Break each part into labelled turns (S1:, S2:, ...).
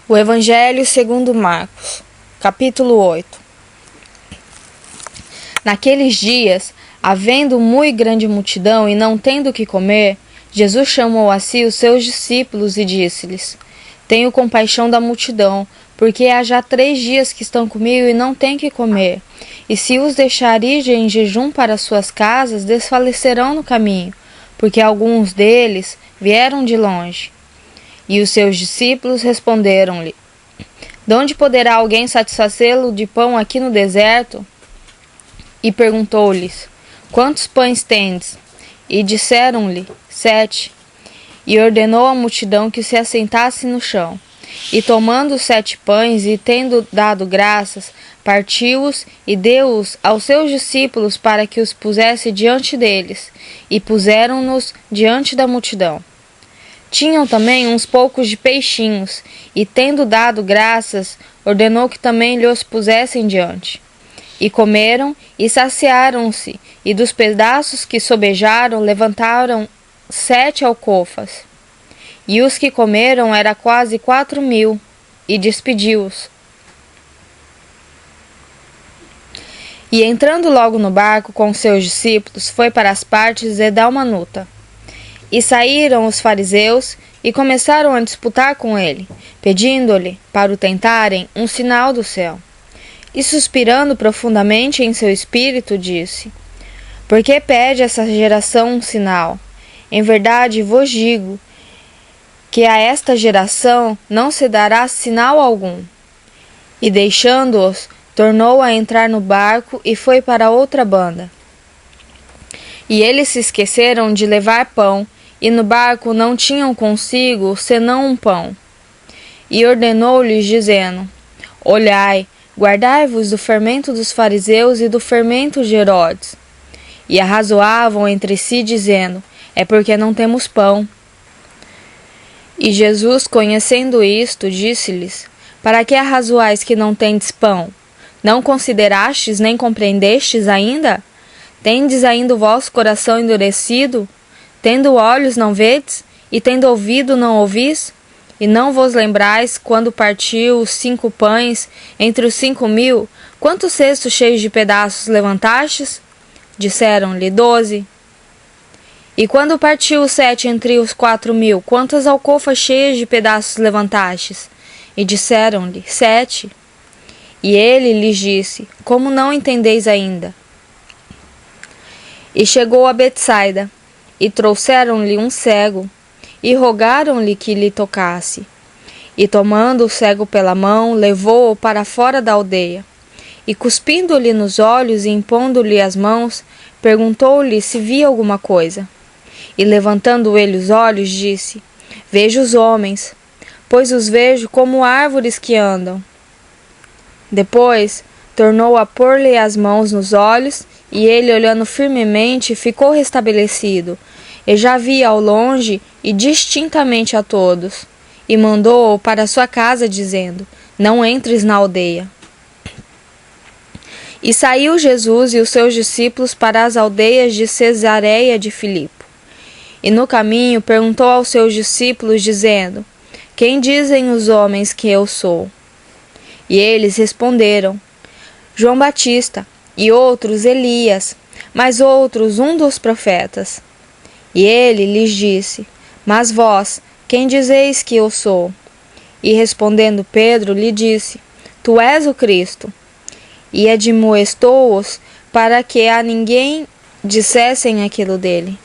S1: O Evangelho segundo Marcos, capítulo 8. Naqueles dias, havendo muito grande multidão e não tendo o que comer, Jesus chamou a si os seus discípulos e disse-lhes: Tenho compaixão da multidão, porque há já 3 dias que estão comigo e não têm que comer. E se os deixar ir em jejum para suas casas, desfalecerão no caminho, porque alguns deles vieram de longe. E os seus discípulos responderam-lhe: De onde poderá alguém satisfazê-lo de pão aqui no deserto? E perguntou-lhes: Quantos pães tendes? E disseram-lhe: 7. E ordenou à multidão que se assentasse no chão. E tomando os 7 pães, e tendo dado graças, partiu-os e deu-os aos seus discípulos para que os pusesse diante deles. E puseram-nos diante da multidão. Tinham também uns poucos de peixinhos, e tendo dado graças, ordenou que também lhes pusessem diante. E comeram, e saciaram-se, e dos pedaços que sobejaram, levantaram 7 alcofas. E os que comeram era quase 4.000, e despediu-os. E entrando logo no barco com seus discípulos, foi para as partes de Dalmanuta. E saíram os fariseus e começaram a disputar com ele, pedindo-lhe, para o tentarem, um sinal do céu. E suspirando profundamente em seu espírito, disse: Por que pede essa geração um sinal? Em verdade vos digo que a esta geração não se dará sinal algum. E deixando-os, tornou a entrar no barco e foi para outra banda. E eles se esqueceram de levar pão, e no barco não tinham consigo senão um pão. E ordenou-lhes, dizendo: Olhai, guardai-vos do fermento dos fariseus e do fermento de Herodes. E arrazoavam entre si, dizendo: É porque não temos pão. E Jesus, conhecendo isto, disse-lhes: Para que arrazoais que não tendes pão? Não considerastes nem compreendestes ainda? Tendes ainda o vosso coração endurecido? Tendo olhos não vedes? E tendo ouvido não ouvis? E não vos lembrais, quando partiu os 5 pães entre os 5.000, quantos cestos cheios de pedaços levantastes? Disseram-lhe: 12. E quando partiu os 7 entre os 4.000, quantas alcofas cheias de pedaços levantastes? E disseram-lhe: 7. E ele lhes disse: Como não entendeis ainda? E chegou a Betsaida, e trouxeram-lhe um cego, e rogaram-lhe que lhe tocasse. E tomando o cego pela mão, levou-o para fora da aldeia. E cuspindo-lhe nos olhos e impondo-lhe as mãos, perguntou-lhe se via alguma coisa. E levantando ele os olhos, disse: Vejo os homens, pois os vejo como árvores que andam. Depois tornou a pôr-lhe as mãos nos olhos, e ele, olhando firmemente, ficou restabelecido, e já via ao longe e distintamente a todos. E mandou-o para sua casa, dizendo: Não entres na aldeia. E saiu Jesus e os seus discípulos para as aldeias de Cesareia de Filipe. E no caminho perguntou aos seus discípulos, dizendo: Quem dizem os homens que eu sou? E eles responderam: João Batista, e outros Elias, mas outros um dos profetas. E ele lhes disse: Mas vós, quem dizeis que eu sou? E respondendo Pedro, lhe disse: Tu és o Cristo. E admoestou-os para que a ninguém dissessem aquilo dele.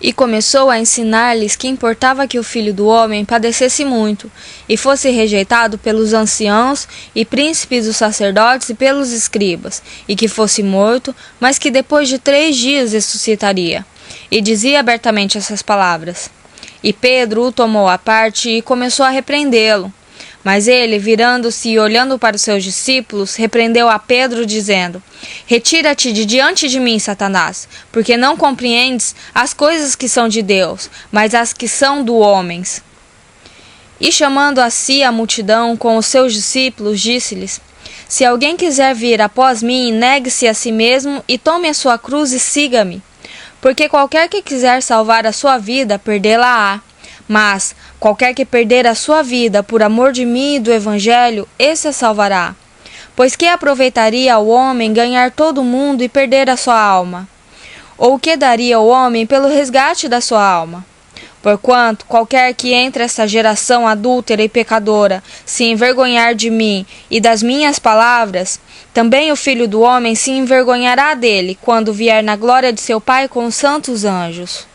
S1: E começou a ensinar-lhes que importava que o Filho do Homem padecesse muito, e fosse rejeitado pelos anciãos e príncipes dos sacerdotes e pelos escribas, e que fosse morto, mas que depois de 3 dias ressuscitaria. E dizia abertamente essas palavras. E Pedro o tomou à parte e começou a repreendê-lo. Mas ele, virando-se e olhando para os seus discípulos, repreendeu a Pedro, dizendo: Retira-te de diante de mim, Satanás, porque não compreendes as coisas que são de Deus, mas as que são do homens. E chamando a si a multidão com os seus discípulos, disse-lhes: Se alguém quiser vir após mim, negue-se a si mesmo e tome a sua cruz e siga-me. Porque qualquer que quiser salvar a sua vida, perdê-la-á. Mas, Qualquer que perder a sua vida por amor de mim e do Evangelho, esse a salvará. Pois que aproveitaria ao homem ganhar todo o mundo e perder a sua alma? Ou o que daria o homem pelo resgate da sua alma? Porquanto, qualquer que entre esta geração adúltera e pecadora se envergonhar de mim e das minhas palavras, também o Filho do Homem se envergonhará dele, quando vier na glória de seu Pai com os santos anjos.